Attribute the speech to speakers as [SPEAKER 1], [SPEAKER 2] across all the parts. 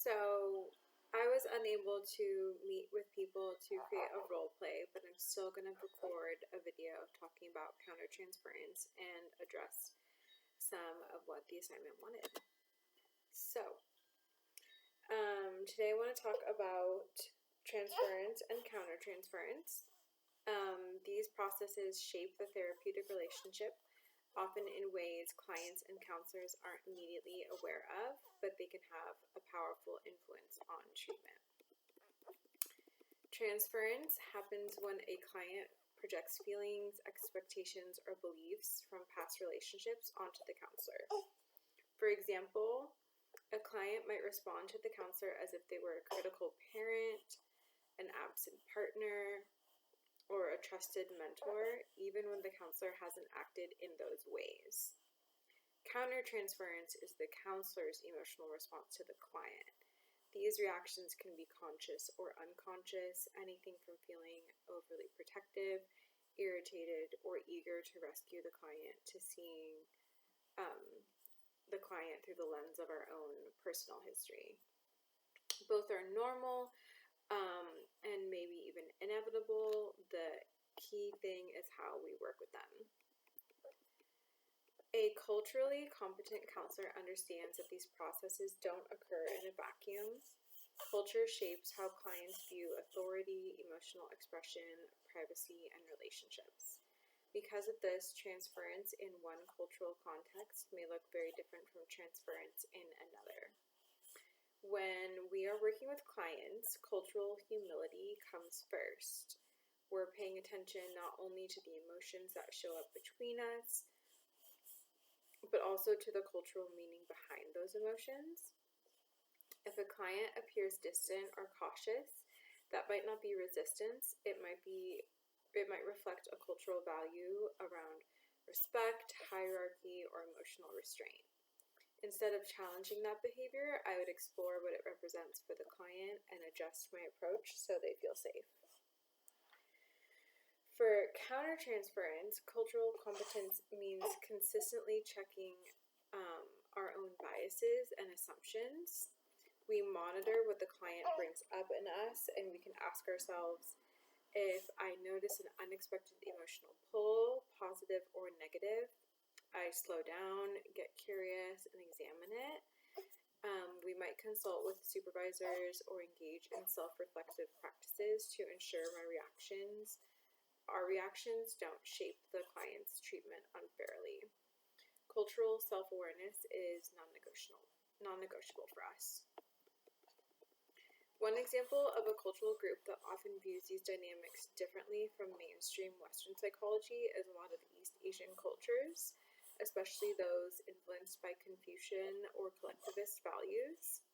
[SPEAKER 1] So I was unable to meet with people to create a role play, but I'm still going to record a video talking about countertransference and address some of what the assignment wanted. So today I want to talk about transference and countertransference. These processes shape the therapeutic relationship, often in ways clients and counselors aren't immediately aware of, but they can have a powerful influence on treatment. Transference happens when a client projects feelings, expectations, or beliefs from past relationships onto the counselor. For example, a client might respond to the counselor as if they were a critical parent, an absent partner, or a trusted mentor, even when the counselor hasn't acted in those ways. Countertransference is the counselor's emotional response to the client. These reactions can be conscious or unconscious, anything from feeling overly protective, irritated, or eager to rescue the client to seeing the client through the lens of our own personal history. Both are normal and maybe even inevitable. The key thing is how we work with them. A culturally competent counselor understands that these processes don't occur in a vacuum. Culture shapes how clients view authority, emotional expression, privacy, and relationships. Because of this, transference in one cultural context may look very different from transference in another. When we are working with clients, cultural humility comes first. We're paying attention not only to the emotions that show up between us, but also to the cultural meaning behind those emotions. If a client appears distant or cautious, that might not be resistance. It might reflect a cultural value around respect, hierarchy, or emotional restraint. Instead of challenging that behavior, I would explore what it represents for the client and adjust my approach so they feel safe. For countertransference, cultural competence means consistently checking our own biases and assumptions. We monitor what the client brings up in us, and we can ask ourselves, if I notice an unexpected emotional pull, positive or negative, I slow down, get curious, and examine it. We might consult with supervisors or engage in self-reflective practices to ensure our reactions don't shape the client's treatment unfairly. Cultural self-awareness is non-negotiable for us. One example of a cultural group that often views these dynamics differently from mainstream Western psychology is a lot of East Asian cultures, especially those influenced by Confucian or collectivist values.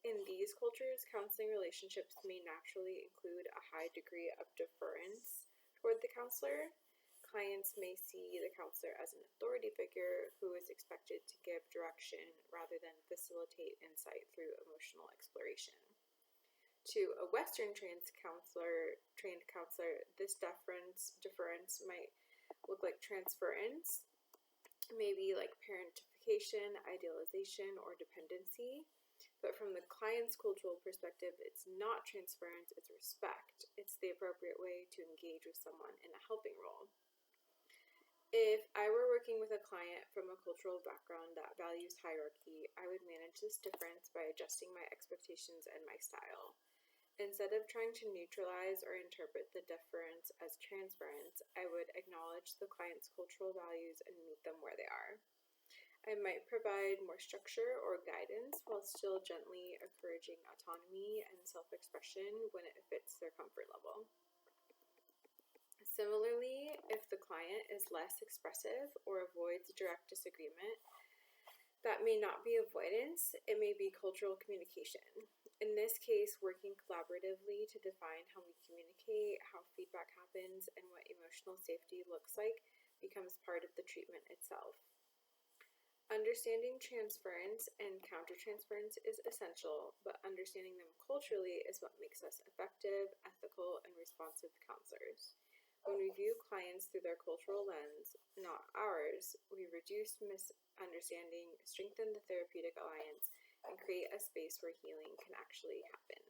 [SPEAKER 1] In these cultures, counseling relationships may naturally include a high degree of deference toward the counselor. Clients may see the counselor as an authority figure who is expected to give direction rather than facilitate insight through emotional exploration. To a Western trained counselor, this deference might look like transference, maybe like parentification, idealization, or dependency. But from the client's cultural perspective, it's not transference, it's respect. It's the appropriate way to engage with someone in a helping role. If I were working with a client from a cultural background that values hierarchy, I would manage this difference by adjusting my expectations and my style. Instead of trying to neutralize or interpret the deference as transference, I would acknowledge the client's cultural values and meet them where they are. I might provide more structure or guidance while still gently encouraging autonomy and self-expression when it fits their comfort level. Similarly, if the client is less expressive or avoids direct disagreement, that may not be avoidance, it may be cultural communication. In this case, working collaboratively to define how we communicate, how feedback happens, and what emotional safety looks like becomes part of the treatment itself. Understanding transference and countertransference is essential, but understanding them culturally is what makes us effective, ethical, and responsive counselors. When we view clients through their cultural lens, not ours, we reduce misunderstanding, strengthen the therapeutic alliance, and create a space where healing can actually happen.